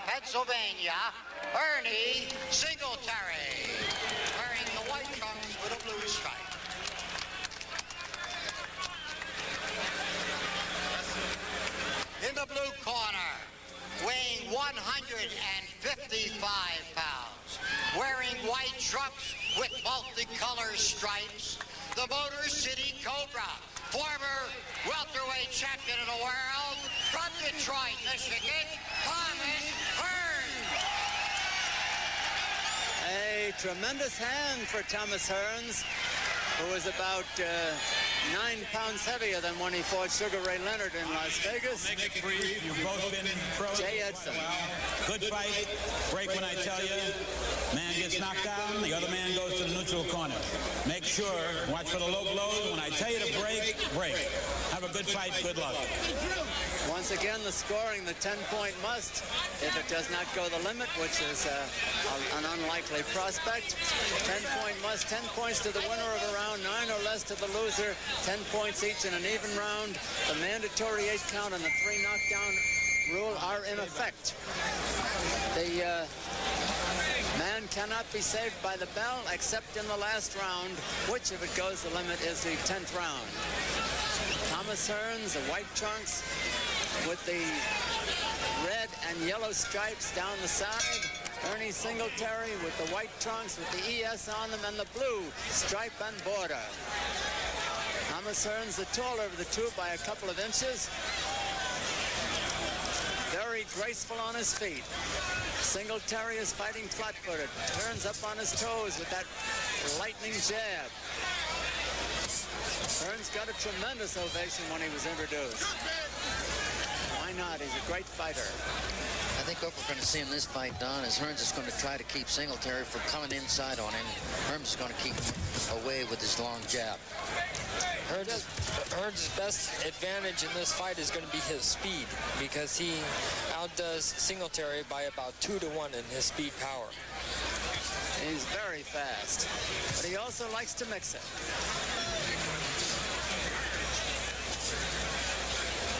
Pennsylvania, Ernie Singletary, wearing the white trunks with a blue stripe. In the blue corner, weighing 155 pounds, wearing white trunks with multicolored stripes, the Motor City Cobra, former welterweight champion of the world, from Detroit, Michigan, Thomas Hearns. A tremendous hand for Thomas Hearns, who was about 9 pounds heavier than when he fought Sugar Ray Leonard in Las Vegas. Make it brief. You've both been pros. Jay Edson. Good fight. Break when I tell you. Man gets knocked down, the other man goes to the neutral corner. Make sure, watch for the low blows. When I tell you to break, break. Have a good fight. Good luck. Once again, the scoring, the 10-point must. If it does not go the limit, which is an unlikely prospect. 10-point must, 10 points to the winner of a round, 9 or less to the loser. 10 points each in an even round. The mandatory 8 count and the 3 knockdown rule are in effect. The man cannot be saved by the bell except in the last round, which, if it goes the limit, is the 10th round. Thomas Hearns, the white trunks with the red and yellow stripes down the side. Ernie Singletary with the white trunks with the ES on them and the blue stripe and border. Thomas Hearns, the taller of the two by a couple of inches. Very graceful on his feet. Singletary is fighting flat-footed. Hearns up on his toes with that lightning jab. Hearns got a tremendous ovation when he was introduced. Why not? He's a great fighter. I think what we're going to see in this fight, Don, is Hearns is going to try to keep Singletary from coming inside on him. Hearns is going to keep him away with his long jab. Hearns' best advantage in this fight is going to be his speed, because he outdoes Singletary by about 2 to 1 in his speed power. He's very fast, but he also likes to mix it.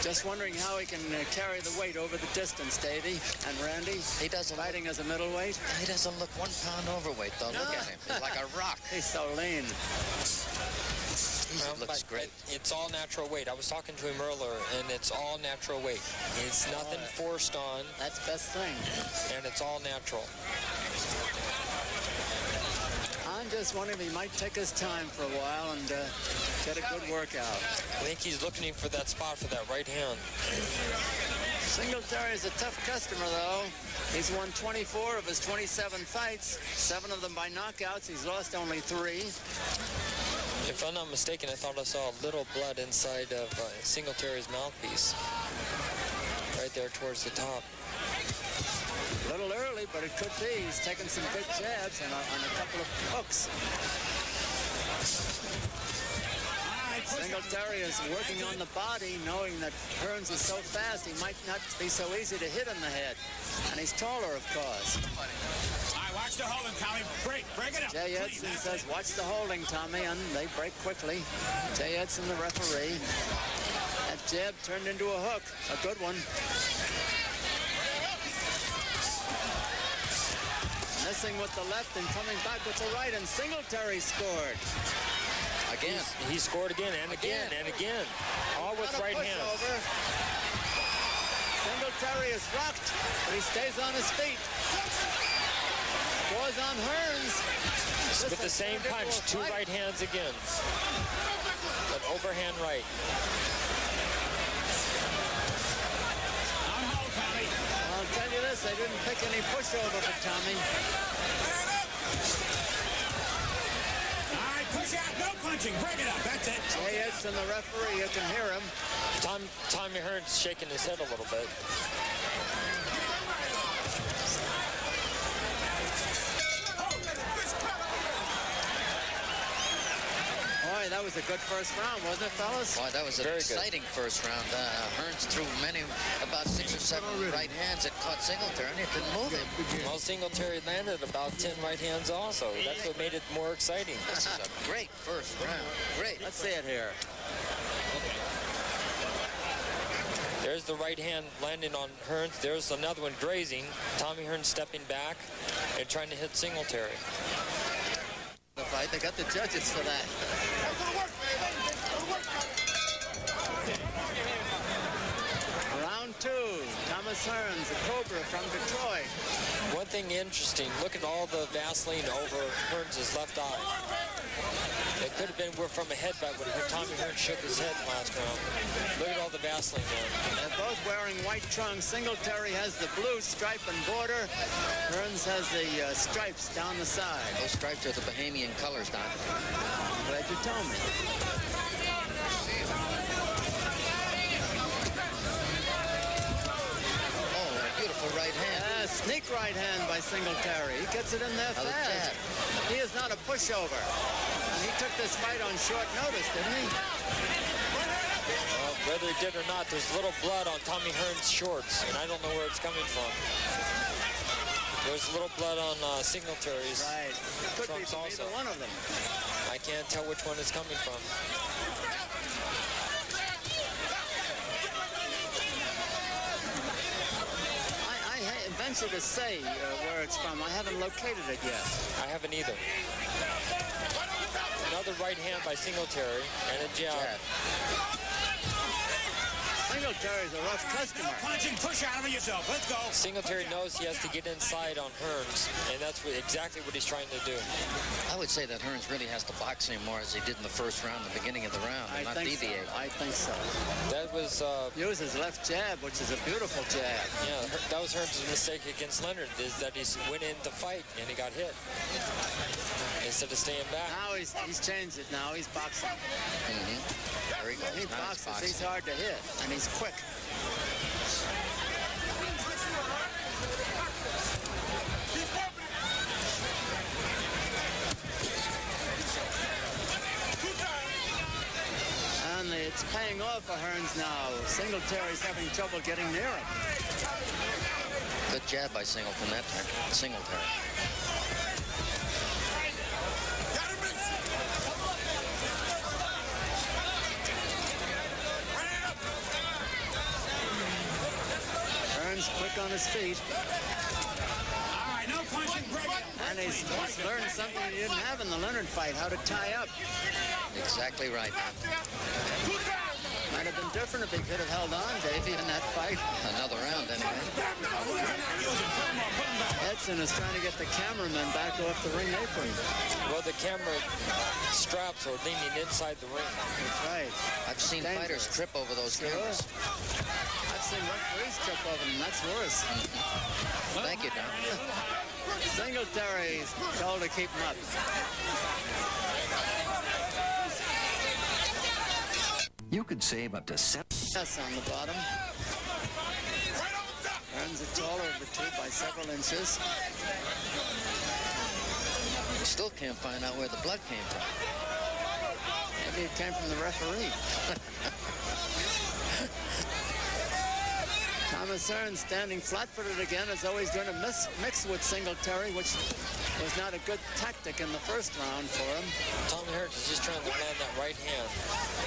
Just wondering how he can carry the weight over the distance, Davey and Randy. He doesn't fighting as a middleweight. He doesn't look 1 pound overweight, though. Look at him. He's like a rock. He's so lean. He looks great. It's all natural weight. I was talking to him earlier, and it's all natural weight. It's nothing forced on. That's the best thing. And it's all natural. I'm just wondering if he might take his time for a while and get a good workout. I think he's looking for that spot for that right hand. Singletary is a tough customer, though. He's won 24 of his 27 fights, 7 of them by knockouts. He's lost only 3. If I'm not mistaken, I thought I saw a little blood inside of Singletary's mouthpiece. Right there towards the top. A little early, but it could be. He's taken some good jabs and a couple of hooks. Singletary is working on the body, knowing that Hearns is so fast, he might not be so easy to hit in the head. And he's taller, of course. All right, watch the holding, Tommy. Break it up. Jay Edson says, watch the holding, Tommy, and they break quickly. Jay Edson, the referee. That jab turned into a hook, a good one. Missing with the left and coming back with the right, and Singletary scored. Again. He scored again and again and again. All with right hands. Singletary is rocked, but he stays on his feet. Scores on Hearns. With the same punch, 2 right hands again. But overhand right. I'll tell you this, they didn't pick any pushover for Tommy. Push out, no punching, break it up, that's it. Jay Edson, the referee, you can hear him. Tommy Hearns shaking his head a little bit. Boy, that was a good first round, wasn't it, fellas? Boy, that was an exciting first round. Hearns threw about 6 or 7 right hands that caught Singletary, and it didn't move him. Well, Singletary landed about 10 right hands also. That's what made it more exciting. This is a great first round. Great. Let's see it here. There's the right hand landing on Hearns. There's another one grazing. Tommy Hearns stepping back and trying to hit Singletary. The fight, they got the judges for that. Round 2, Thomas Hearns, a Cobra from Detroit. One thing interesting, look at all the Vaseline over Hearns' left eye. It could have been from a headbutt when Tommy Hearns shook his head last round. Look at all the Vaseline there. They're both wearing white trunks. Singletary has the blue stripe and border. Hearns has the stripes down the side. Those stripes are the Bahamian colors, Don. Glad you told me. Oh, a beautiful right hand. Sneak right hand by Singletary. He gets it in there fast. He is not a pushover. And he took this fight on short notice, didn't he? Well, whether he did or not, there's a little blood on Tommy Hearns' shorts, and I don't know where it's coming from. There's a little blood on Singletary's Could be trunks from also. either one of them. I can't tell which one it's coming from. I venture to say where it's from. I haven't located it yet. I haven't either. Another right hand by Singletary and a jab. Singletary's a rough customer. Punching, push out of it yourself. Let's go. Singletary knows he has to get inside on Hearns, and that's exactly what he's trying to do. I would say that Hearns really has to box him more as he did in the first round, the beginning of the round, and not deviate. I think so. That was... Use his left jab, which is a beautiful jab. Yeah, that was Hearns' mistake against Leonard, is that he went in to fight, and he got hit. Instead of staying back. Now he's changed it now. He's boxing. There he goes. He boxes. He's hard to hit, and he's quick. And it's paying off for Hearns now. Singletary's having trouble getting near him. Good jab by Singleton that time. Singletary. Hearns quick on his feet. All right, no punching, break. And he's learned something he didn't have in the Leonard fight, how to tie up. Exactly right. Might have been different if he could have held on, Davey, in that fight. Another round, anyway. Edson is trying to get the cameraman back off the ring apron. Well, the camera straps are leaning inside the ring. That's right. I've seen fighters trip over those cameras. I've seen referees trip over them. That's worse. Thank you, Don. Singletary's told to keep him up. You could save up to 7. Yes, on the bottom. Hearns is taller of the two by several inches. You still can't find out where the blood came from. Maybe it came from the referee. Thomas Hearns standing flat-footed again as though he's going to mix with Singletary, which was not a good tactic in the first round for him. Tommy Hearns is just trying to land that right hand.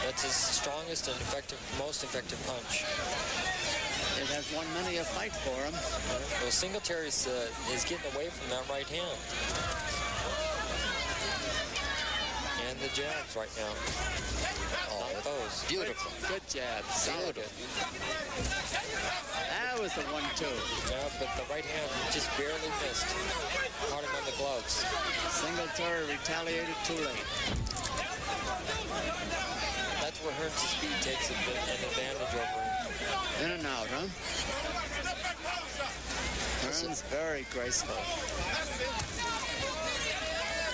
That's his strongest and most effective punch. It has won many a fight for him. Well, Singletary is getting away from that right hand. And the jabs right now. Oh, Not those. beautiful. Good jab. Solid. That was the 1-2. Yeah, but the right hand just barely missed. Caught him on the gloves. Singletary retaliated too late. That's where Hearns' speed takes an advantage over him. In and out, huh? Hearns very graceful.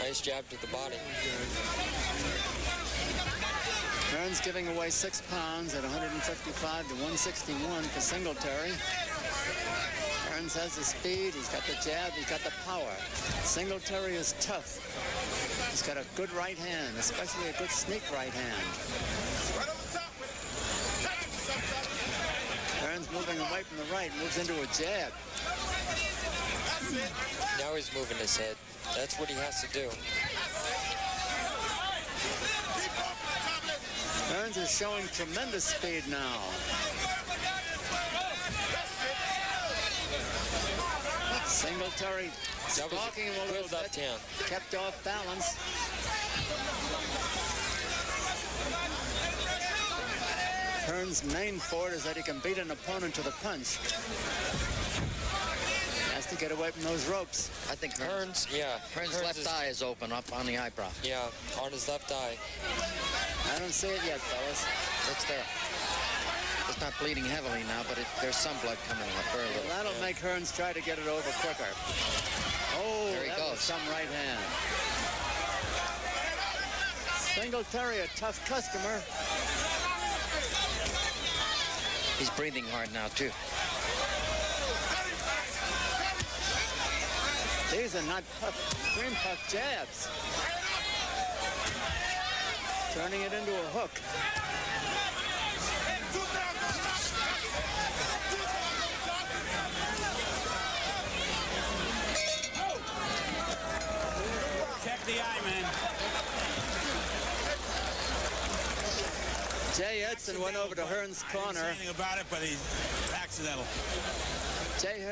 Nice jab to the body. Hearns giving away 6 pounds at 155 to 161 for Singletary. Hearns has the speed, he's got the jab, he's got the power. Singletary is tough. He's got a good right hand, especially a good sneak right hand. Hearns moving away from the right, moves into a jab. Now he's moving his head. That's what he has to do. Hearns is showing tremendous speed now. Singletary stalking him a little good left bit. hand. Kept off balance. Hearns' main forte is that he can beat an opponent to the punch. Has to get away from those ropes. I think Hearns, yeah. Hearns' left eye is open up on the eyebrow. Yeah, on his left eye. I don't see it yet, fellas. It's there. It's not bleeding heavily now, but there's some blood coming up very little. Well, that'll make Hearns try to get it over quicker. Oh, There he that goes. was some right hand. Singletary, a tough customer. He's breathing hard now, too. These are not cream puff jabs. Turning it into a hook. Check the eye, man. Jay Edson went over to Hearns' corner. Anything about it, but he's accidental. Jay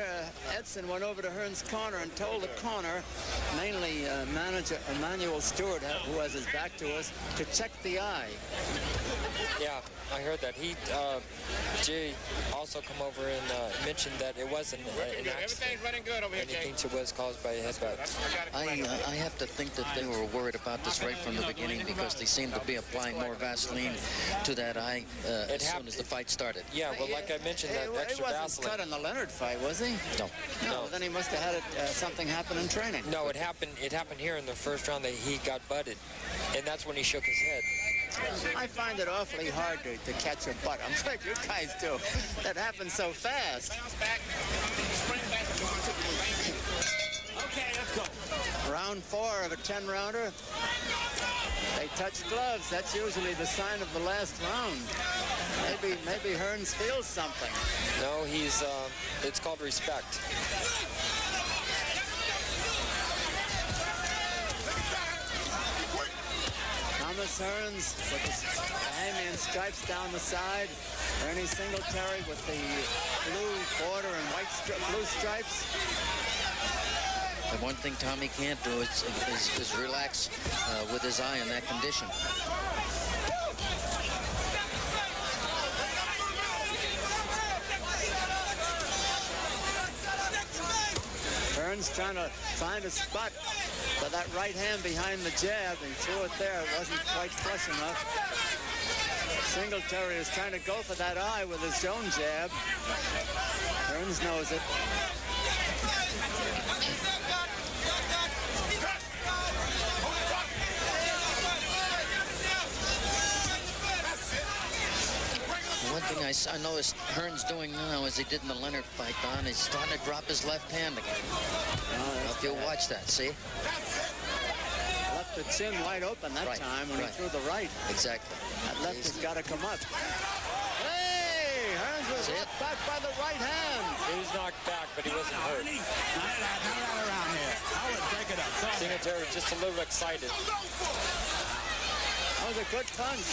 Edson went over to Hearns' corner and told the corner, mainly manager Emmanuel Stewart, who has his back to us, to check the eye. Yeah, I heard that. Jay also come over and mentioned that it wasn't an accident. Everything's running good over here, And he Jay. thinks it was caused by a headbutt. I have to think that they were worried about this right from the beginning because they seemed to be applying more Vaseline to that eye as soon as the fight started. Yeah, well, like I mentioned, that He extra wasn't Vaseline. cut in the Leonard fight, was he? No. No, then he must have had something happen in training. No, it happened here in the first round that he got butted. And that's when he shook his head. I find it awfully hard to catch a butt. I'm sure you guys do. That happens so fast. Okay, let's go. Round 4 of a 10-rounder. They touch gloves. That's usually the sign of the last round. Maybe Hearns feels something. No, it's called respect. Thomas Hearns with the Bahamian stripes down the side. Ernie Singletary with the blue border and blue stripes. The one thing Tommy can't do is relax with his eye in that condition. Hearns trying to find a spot for that right hand behind the jab. He threw it there. It wasn't quite flush enough. Singletary is trying to go for that eye with his own jab. Hearns knows it. One thing I noticed Hearns doing now, as he did in the Leonard fight, Don, he's starting to drop his left hand again. If you watch that, see? Left the chin wide open that time when he threw the right. Exactly. That left has got to come up. Hey! Hearns was knocked back by the right hand. He was knocked back, but he wasn't hurt. None of that around here. I would break it up. Singletary was just a little excited. That was a good punch.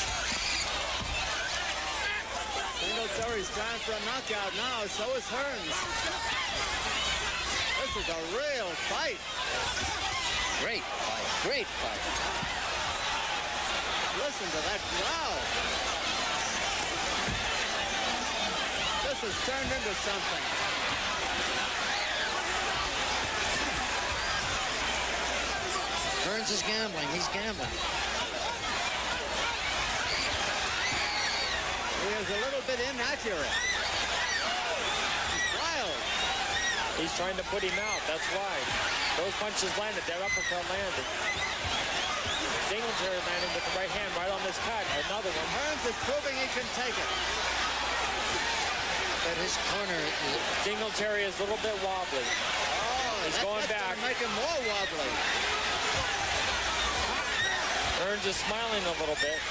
Singletary's trying for a knockout now, so is Hearns. This is a real fight. Great fight. Great fight. Listen to that crowd. This has turned into something. Hearns is gambling. He's gambling. He is a little bit inaccurate. He's wild. He's trying to put him out. That's why. Those punches landed. That uppercut landed. Singletary landed with the right hand right on this cut. Another one. Hearns is proving he can take it. But his corner, Singletary is a little bit wobbly. Oh, He's going back. Make him more wobbly. Hearns is smiling a little bit.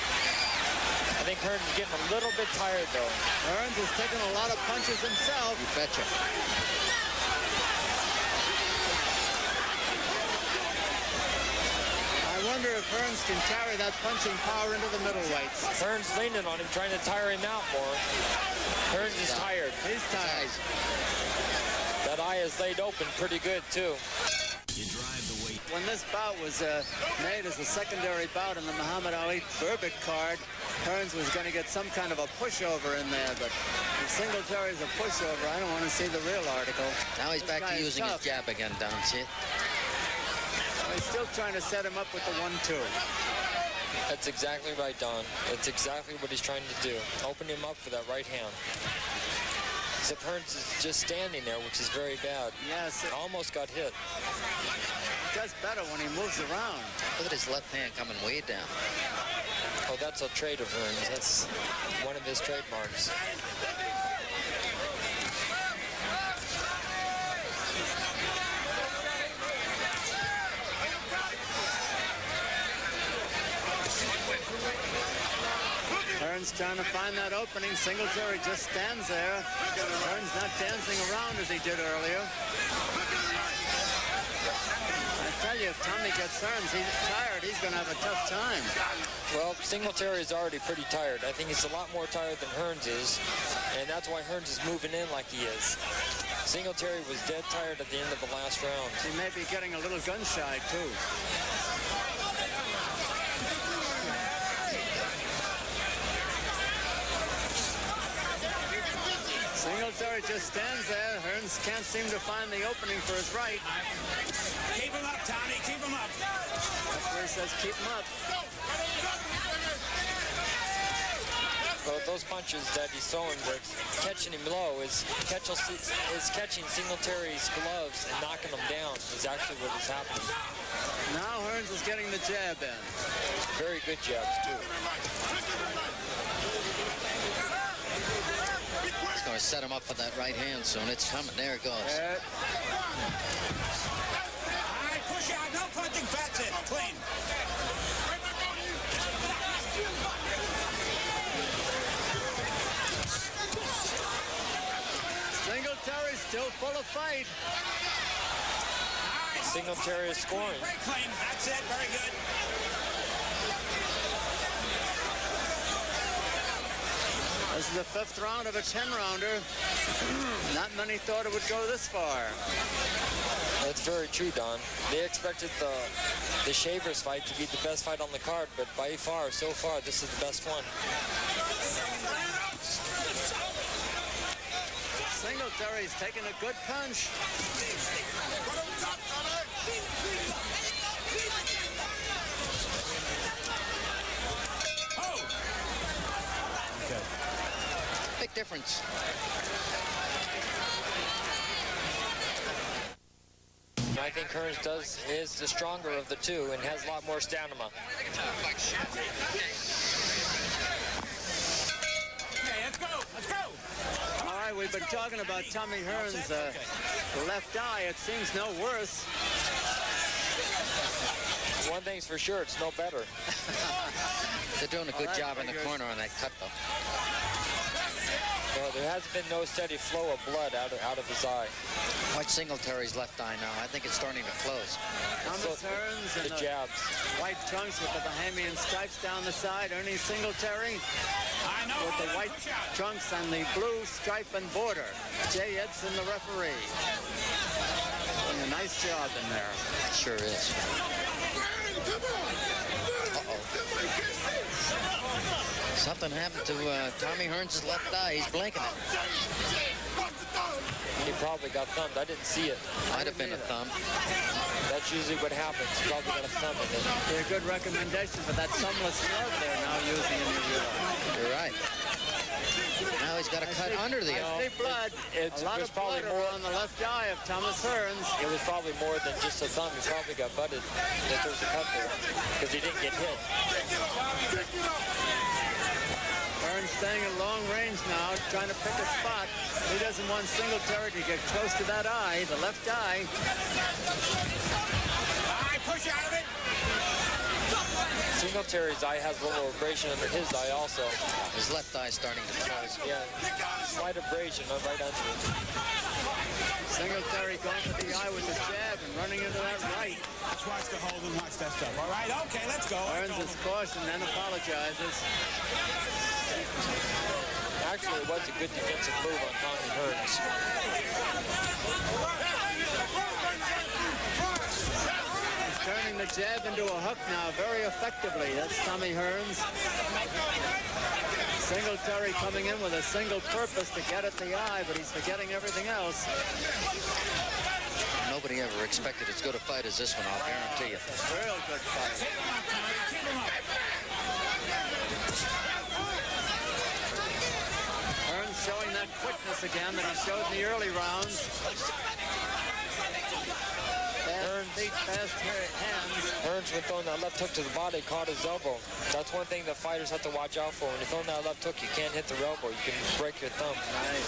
I think Hearns is getting a little bit tired, though. Hearns is taking a lot of punches himself. you betcha. I wonder if Hearns can carry that punching power into the middleweights. Hearns leaning on him, trying to tire him out more. Hearns is tired. He's tired. That eye is laid open pretty good, too. You drive the weight. When this bout was made as a secondary bout in the Muhammad Ali Berbick card, Hearns was going to get some kind of a pushover in there, but if Singletary's a pushover, I don't want to see the real article. Now he's back to using his jab again, Don. See it? He's still trying to set him up with the 1-2. That's exactly right, Don. That's exactly what he's trying to do. Open him up for that right hand. Except Hearns is just standing there, which is very bad. Yes. Almost got hit. He does better when he moves around. Look at his left hand coming way down. Oh, that's a trait of Hearns. That's one of his trademarks. Hearns trying to find that opening. Singletary just stands there. Hearns not dancing around as he did earlier. I tell you, if Tommy gets Hearns, he's tired. He's going to have a tough time. Well, Singletary is already pretty tired. I think he's a lot more tired than Hearns is, and that's why Hearns is moving in like he is. Singletary was dead tired at the end of the last round. He may be getting a little gun-shy, too. Singletary just stands there. Hearns can't seem to find the opening for his right. Keep him up, Tommy. Keep him up. Referee says keep him up. Well, those punches that he's throwing with catching him low is catching Singletary's gloves and knocking him down is actually what is happening. Now Hearns is getting the jab in. Very good jabs, too. He's going to set him up for that right hand soon. It's coming. There it goes. All right, push out. No punching. That's it. Clean. Singletary still full of fight. Singletary is scoring. Break clean. That's it. Very good. This is the 5th round of a 10-rounder. Not many thought it would go this far. That's very true, Don. They expected the Shavers fight to be the best fight on the card, but by far, so far, this is the best one. Singletary's taking a good punch. Big difference. I think Hearns is the stronger of the two and has a lot more stamina. Okay, let's go. Let's go. All right, we've been talking about Tommy Hearns' left eye. It seems no worse. One thing's for sure, it's no better. They're doing a good job in the corner on that cut, though. Well, there hasn't been no steady flow of blood out of his eye. Watch Singletary's left eye now. I think it's starting to close. Thomas Hearns and the jabs. White trunks with the Bahamian stripes down the side. Ernie Singletary with the white trunks and the blue stripe and border. Jay Edson, the referee. Doing a nice job in there. Sure is. Something happened to Tommy Hearns' left eye. He's blinking it. He probably got thumbed. I didn't see it. Might have been a thumb. That's usually what happens. He probably got a thumb in it. Be a good recommendation for that thumbless glove they're now using in the You're right. Now he's got to cut under the eye. I see blood. A lot of blood on the left eye of Thomas Hearns. It was probably more than just a thumb. He probably got butted if there was a cut there because he didn't get hit. Hearns staying at long range now, trying to pick a spot. He doesn't want Singletary to get close to that eye, the left eye. All right, push out of it. Singletary's eye has a little abrasion under his eye also. His left eye is starting to close. Yeah, slight abrasion right under it. Singletary going for the eye with the jab and running into that right. Let's watch the hold and watch that stuff. All right, okay, let's go. Hearns is cautioned and apologizes. Actually, it was a good defensive move on Tommy Hearns. He's turning the jab into a hook now very effectively. That's Tommy Hearns. Singletary coming in with a single purpose to get at the eye, but he's forgetting everything else. Nobody ever expected as good a fight as this one, I'll guarantee you. Real good fight. Hearns showing that quickness again that he showed in the early rounds. Fast feet, fast hands. Hearns, when throwing that left hook to the body, caught his elbow. That's one thing that fighters have to watch out for. When you're throwing that left hook, you can't hit the elbow. You can break your thumb. Nice.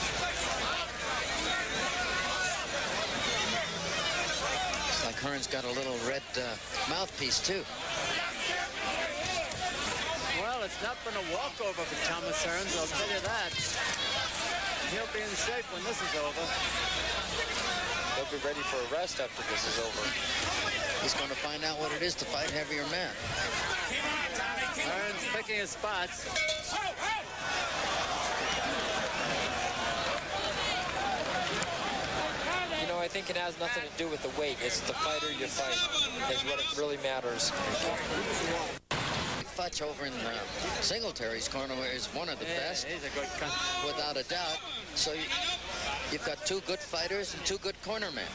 It's like Hearns got a little red mouthpiece, too. Well, it's not been a walkover for Thomas Hearns, I'll tell you that. He'll be in shape when this is over. He'll be ready for a rest after this is over. He's going to find out what it is to fight heavier men. Hearns picking his spots. You know, I think it has nothing to do with the weight. It's the fighter you fight is what it really matters. Futch over in Singletary's corner is one of the best. He's a good cut. Without a doubt. So you've got two good fighters and two good corner men.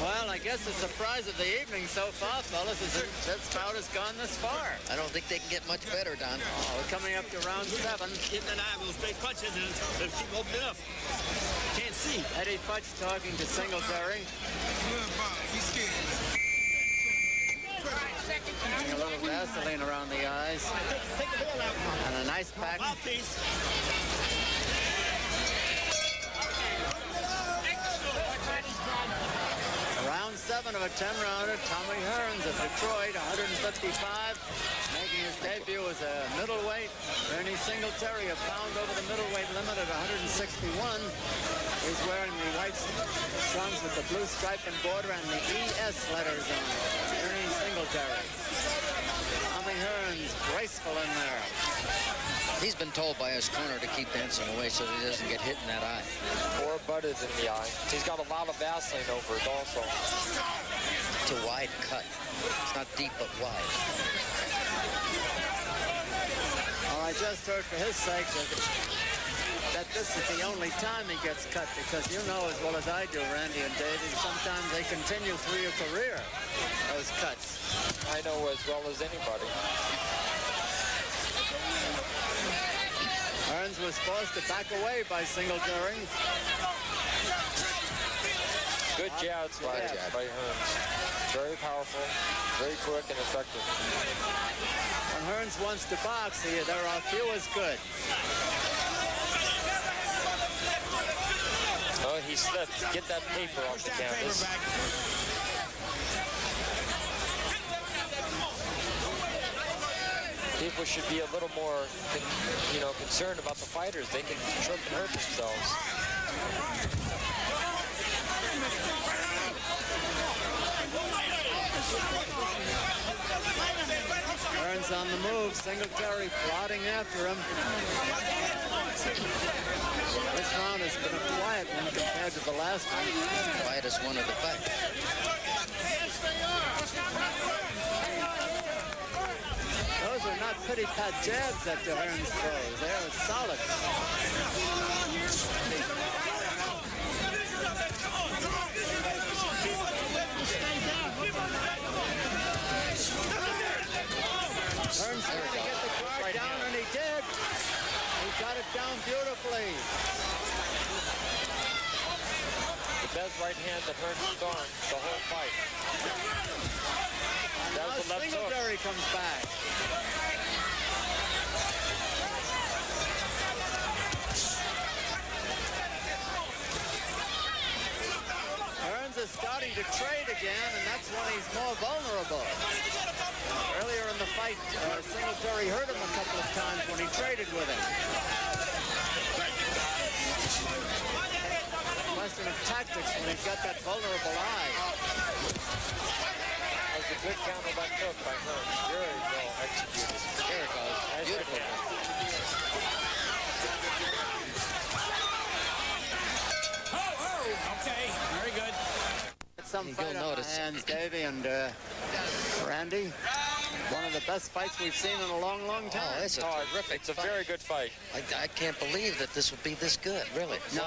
Well, I guess the surprise of the evening so far, fellas, is that this bout has gone this far. I don't think they can get much better, Don. Oh, we're coming up to round 7. Getting an eye with straight punches and keep opening up. Can't see. Eddie Futch talking to Singletary. Putting a little Vaseline around the eyes. And a nice pack. Round 7 of a 10-rounder. Tommy Hearns of Detroit, 155. Making his debut as a middleweight. Ernie Singletary, a pound over the middleweight limit at 161. He's wearing the white trunks with the blue stripe and border and the ES letters on it. Ernie Singletary. Tommy Hearns, graceful in there. He's been told by his corner to keep dancing away so he doesn't get hit in that eye. Or butted in the eye. He's got a lot of Vaseline over it also. It's a wide cut. It's not deep but wide. Well, I just heard for his sake that this is the only time he gets cut, because you know as well as I do, Randy and Davey, sometimes they continue through your career, those cuts. I know as well as anybody. Hearns was forced to back away by Singletary. Good jabs by Hearns. Very powerful, very quick and effective. When Hearns wants to box, there are few as good. Oh, he slipped. Get that paper off the canvas. People should be a little more, concerned about the fighters. They can trip and hurt themselves. Hearns on the move. Singletary plodding after him. This round has been a quiet one compared to the last one. Quietest one of the fight. Those are not pity-pat jabs that Hearns throws. They're solid. Hearns trying to get the guard down, and he did. He got it down beautifully. The best right hand that Hearns has gone the whole fight. That was the left hook. Singletary comes back. Hearns is starting to trade again, and that's when he's more vulnerable. Earlier in the fight, Singletary hurt him a couple of times when he traded with him. Question of tactics when he's got that vulnerable eye. That was a good counter left hook by Hearns. Very well executed. There it goes. Beautiful. some fight You'll on notice. my hands, Davey and Randy. One of the best fights we've seen in a long, long time. Oh, it's a terrific It's a fight. very good fight. I can't believe that this would be this good, really. No,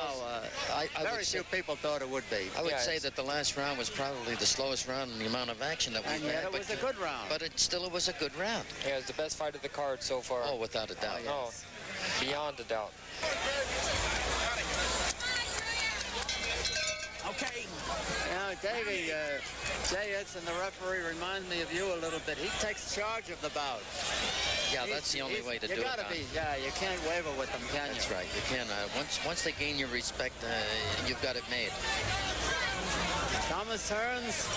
I very would say, few people thought it would be. I would Yeah, say it's- that the last round was probably the slowest round in the amount of action that And we've yet had. it was a good round. But it was a good round. Yeah, it's the best fight of the card so far. Oh, without a doubt. No, beyond a doubt. Okay. Now, Davey, Jay Edson, the referee, reminds me of you a little bit. He takes charge of the bout. Yeah, that's the only way to do it. You gotta Don. be, yeah, you can't waver with them, can you? That's right. You can. Once they gain your respect, you've got it made. Thomas Hearns,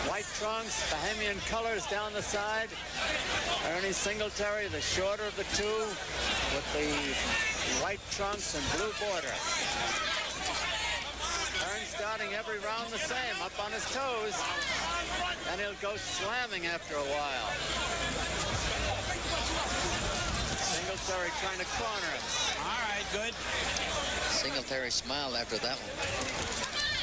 white trunks, Bahamian colors down the side. Ernie Singletary, the shorter of the two, with the white trunks and blue border. Hearns starting every round the same, up on his toes. And he'll go slamming after a while. Singletary trying to corner him. All right, good. Singletary smiled after that one.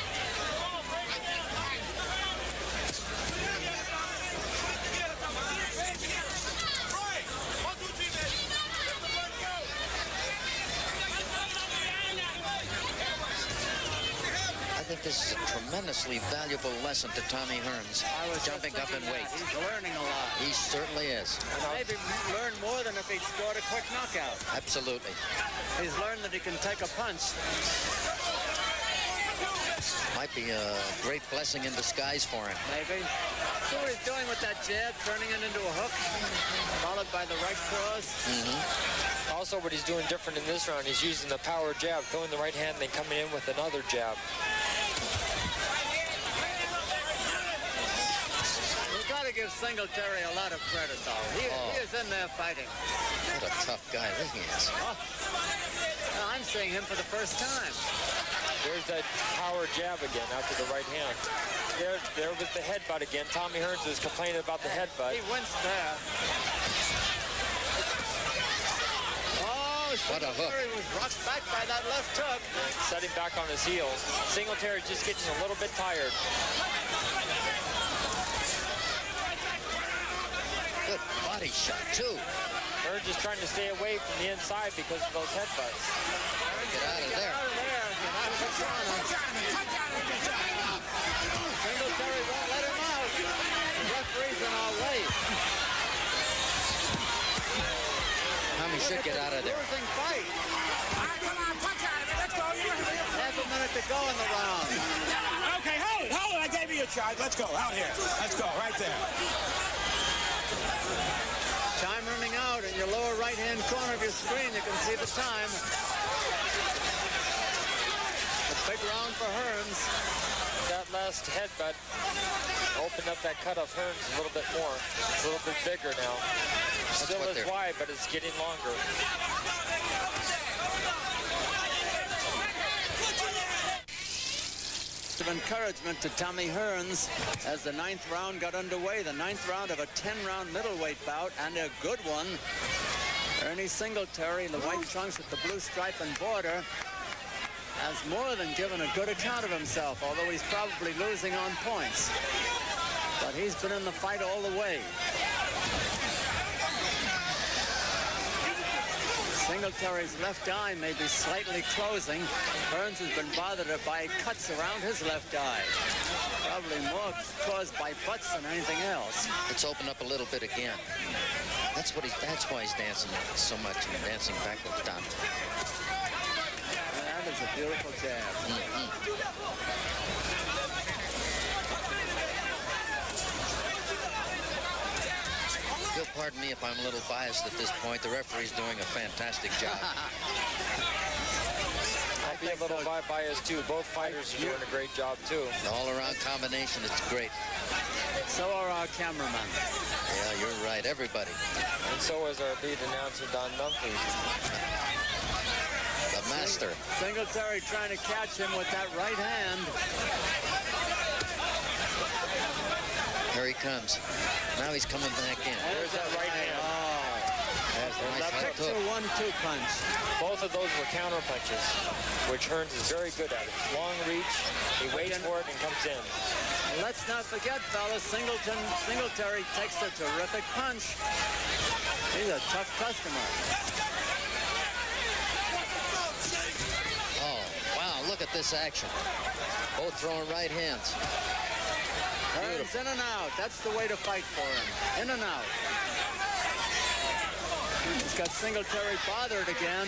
I think this is a tremendously valuable lesson to Tommy Hearns, jumping up in weight. He's learning a lot. He certainly is. Maybe learn more than if he'd scored a quick knockout. Absolutely. He's learned that he can take a punch. Might be a great blessing in disguise for him. Maybe. See what he's doing with that jab, turning it into a hook, followed by the right cross. Also, what he's doing different in this round, he's using the power jab, throwing the right hand, then coming in with another jab. We've got to give Singletary a lot of credit, though. He is in there fighting. What a tough guy this is. Now, I'm seeing him for the first time. There's that power jab again after the right hand. There was the headbutt again. Tommy Hearns was complaining about the headbutt. He winced there. Oh, What a hook. Singletary was rocked back by that left hook. Setting back on his heels. Singletary just getting a little bit tired. Good body shot, too. Hearns just trying to stay away from the inside because of those headbutts. Get out of there. Get out of the corner. Singletary won't let him out. The referee's in our way. Tommy should get out of there. Losing fight. Come on, punch out of it. Let's go. Half a minute to go in the round. Okay, hold it. I gave you a charge. Let's go. Out here. Let's go. Right there. Time running out in your lower right-hand corner of your screen. You can see the time. A big round for Hearns. That last headbutt opened up that cut of Hearns a little bit more. It's a little bit bigger now. Still what is they're- wide, but it's getting longer. Of encouragement to Tommy Hearns as the ninth round got underway. The ninth round of a 10-round middleweight bout, and a good one. Ernie Singletary in the white trunks with the blue stripe and border has more than given a good account of himself, although he's probably losing on points. But he's been in the fight all the way. Singletari's left eye may be slightly closing. Hearns has been bothered by cuts around his left eye. Probably more caused by butts than anything else. It's opened up a little bit again. That's why he's dancing so much and dancing backwards down. That is a beautiful jab. You'll pardon me if I'm a little biased at this point. The referee's doing a fantastic job. I'll be a little biased too. Both fighters are doing a great job too. The all-around combination, it's great. So are our cameramen. Yeah, you're right, everybody. And so is our lead announcer, Don Dumfries. The master. Singletary trying to catch him with that right hand. Here he comes. Now he's coming back in. There's that right hand. Oh, There's a nice high Picture hook. 1-2 punch. Both of those were counter punches, which Hearns is very good at. Long reach, he waits for it and comes in. Let's not forget, fellas, Singletary takes a terrific punch. He's a tough customer. Oh, wow, look at this action. Both throwing right hands. Hearns in and out. That's the way to fight for him. In and out. He's got Singletary bothered again.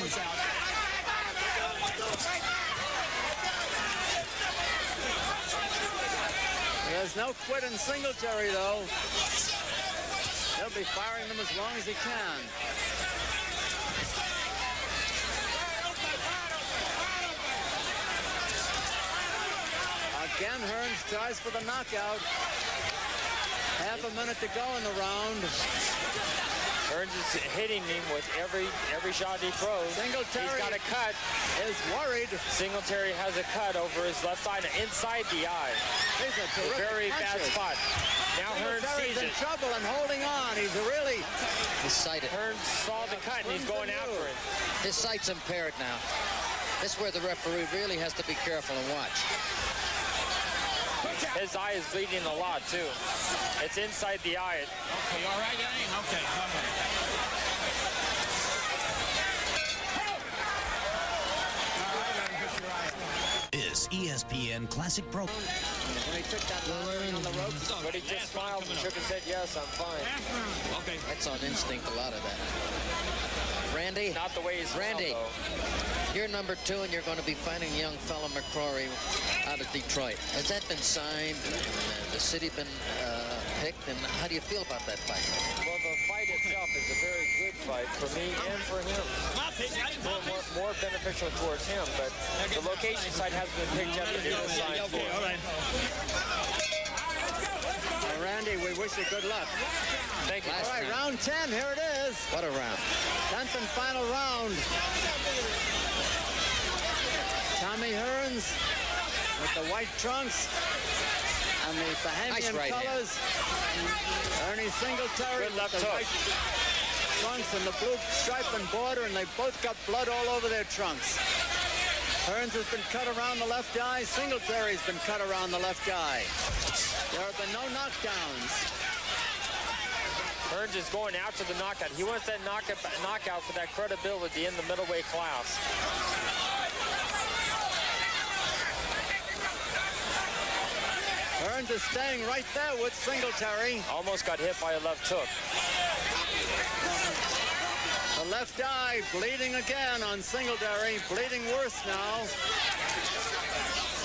There's no quit in Singletary, though. He'll be firing them as long as he can. Again, Hearns tries for the knockout. Half a minute to go in the round. Hearns is hitting him with every shot he throws. Singletary He's got a cut. Is worried. Singletary has a cut over his left side inside the eye. He's a A terrific very bad puncher. spot. Now Hearns Singletary's sees in it. trouble and holding on. He's really... He's sighted. Hearns saw the cut and he's going after it. His sight's impaired now. This is where the referee really has to be careful and watch. His eye is bleeding a lot, too. It's inside the eye. Okay, all right, Ernie? Okay, all right. Is ESPN Classic Pro. When he took that line on the ropes. But he just smiled and shook his head, yes, I'm fine. Okay. That's on instinct, a lot of that. Randy? Not the way he's Randy, smiled, though. you're number 2, and you're going to be fighting young fella McCrory out of Detroit. Has that been signed? The city been picked? And how do you feel about that fight? Well, the fight itself is a very good fight for me and for him. More beneficial towards him, but the location site hasn't been picked yet. It is signed for. All right. Randy, we wish you good luck. Thank you. All right, round 10, here it is. What a round. 10th and final round. Tommy Hearns with the white trunks and the Bahamian right colors. Ernie Singletary Good with left the hook. white trunks and the blue stripe and border, and they both got blood all over their trunks. Hearns has been cut around the left eye. Singletary's been cut around the left eye. There have been no knockdowns. Hearns is going after the knockout. He wants that knockout for that credibility in the middleweight class. Hearns is staying right there with Singletary. Almost got hit by a left hook. The left eye bleeding again on Singletary. Bleeding worse now.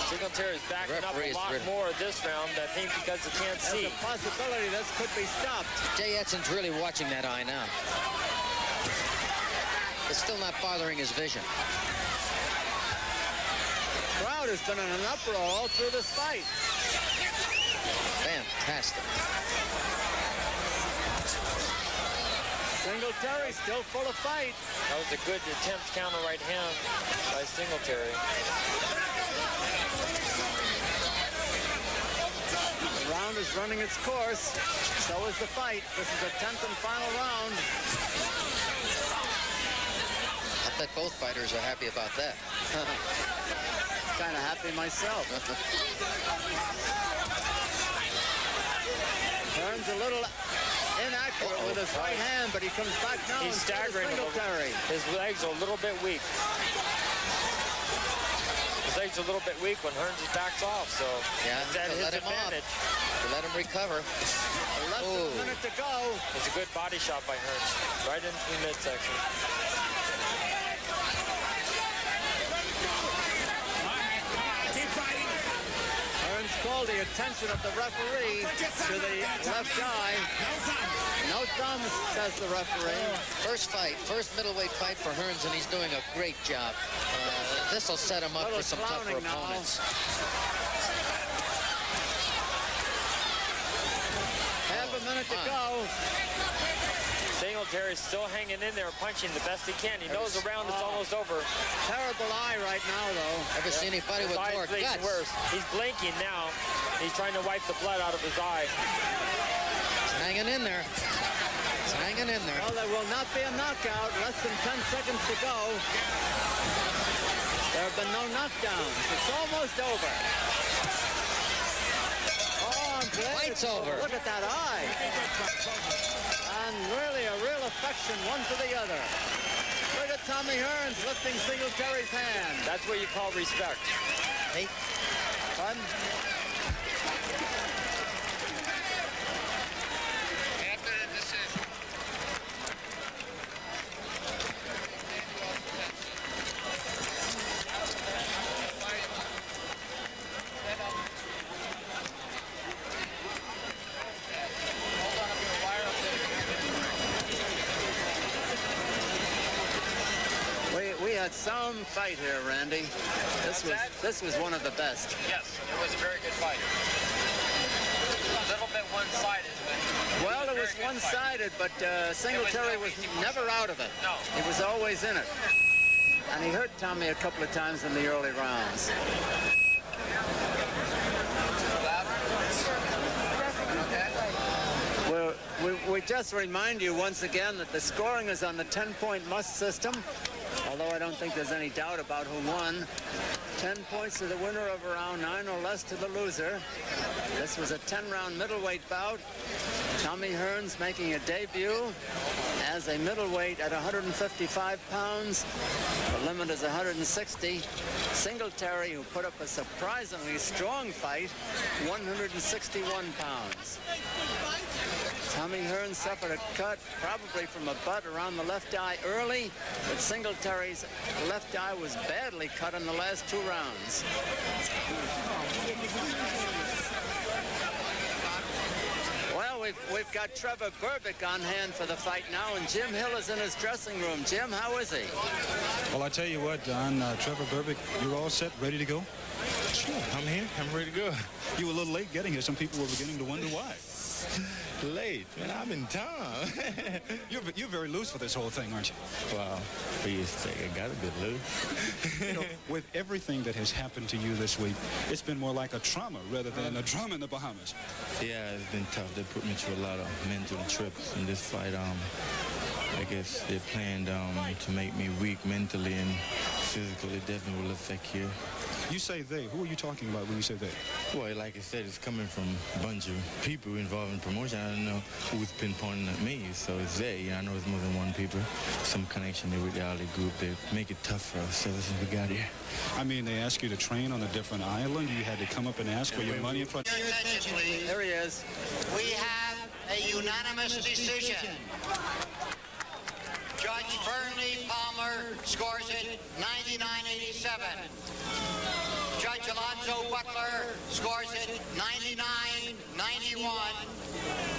Singletary's backing up Referee a is lot really- more this round, I think, because he can't There's see. a possibility this could be stopped. Jay Edson's really watching that eye now. It's still not bothering his vision. Crowd has been in an uproar all through this fight. Fantastic. Singletary still full of fight. That was a good attempt counter right hand by Singletary. The round is running its course. So is the fight. This is the 10th and final round. I bet both fighters are happy about that. Kind of happy myself. Hearns a little inaccurate with his right hand, but he comes back now. He's instead of staggering a little. Singletary. His legs are a little bit weak. His legs are a little bit weak when Hearns backs off, so Yeah, it's at his let him off. advantage. To let him recover. Less than Ooh. a minute to go. It's a good body shot by Hearns, right into the midsection. Keep fighting. Hearns called the attention of the referee to the left eye. No thumbs, says the referee. First fight, first middleweight fight for Hearns, and he's doing a great job. This will set him up Little for some tougher clowning now. opponents. Half a minute to go. Singletary's still hanging in there, punching the best he can. He knows the round is almost over. Terrible eye right now, though. Ever see anybody His with eye's more bleeding guts? worse. He's blinking now. He's trying to wipe the blood out of his eye. He's hanging in there. He's hanging in there. Well, there will not be a knockout. Less than 10 seconds to go. There have been no knockdowns. It's almost over. Oh, Fight's over. Look at that eye. And really a real affection, one for the other. Look at Tommy Hearns lifting Singletary's hand. That's what you call respect. Hey, Fun. After the decision. We had some fight here, Randy. This was one of the best. Yes, it was a very good fight. A little bit one-sided, but... Well, it was one-sided, but Singletary was never out of it. No. He was always in it. And he hurt Tommy a couple of times in the early rounds. We just remind you once again that the scoring is on the 10-point must system, although I don't think there's any doubt about who won. 10 points to the winner of round 9 or less to the loser. This was a 10-round middleweight bout. Tommy Hearns making a debut as a middleweight at 155 pounds. The limit is 160. Singletary, who put up a surprisingly strong fight, 161 pounds. Tommy Hearns suffered a cut, probably from a butt around the left eye early, but Singletary's left eye was badly cut in the last 2 rounds. Well, we've got Trevor Berbick on hand for the fight now, and Jim Hill is in his dressing room. Jim, how is he? Well, I tell you what, Don, Trevor Berbick, you're all set, ready to go? Sure, I'm here. I'm ready to go. You were a little late getting here. Some people were beginning to wonder why. Late? Man, I'm in town. You're very loose for this whole thing, aren't you? Well, for your sake, I got a bit loose. You know, with everything that has happened to you this week, it's been more like a trauma rather than a drama in the Bahamas. Yeah, it's been tough. They put me through a lot of mental trips in this fight. I guess they planned to make me weak mentally and physically. It definitely will affect you. You say they. Who are you talking about when you say they? Well, like I said, it's coming from a bunch of people involved in promotion. I don't know who's pinpointing at me, so it's they. I know it's more than one people. Some connection there with the Ali group. They make it tough for us ever since we got here. I mean, they asked you to train on a different island. You had to come up and ask for your money in front. Your attention, please. There he is. We have a unanimous decision. Judge Ernie Palmer scores it 99-87. Judge Alonzo Butler scores it 99-91.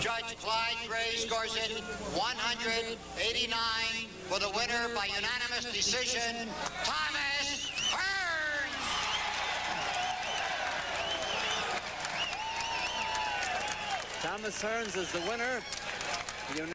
Judge Clyde Gray scores it 189 for the winner by unanimous decision, Thomas Hearns. Thomas Hearns is the winner.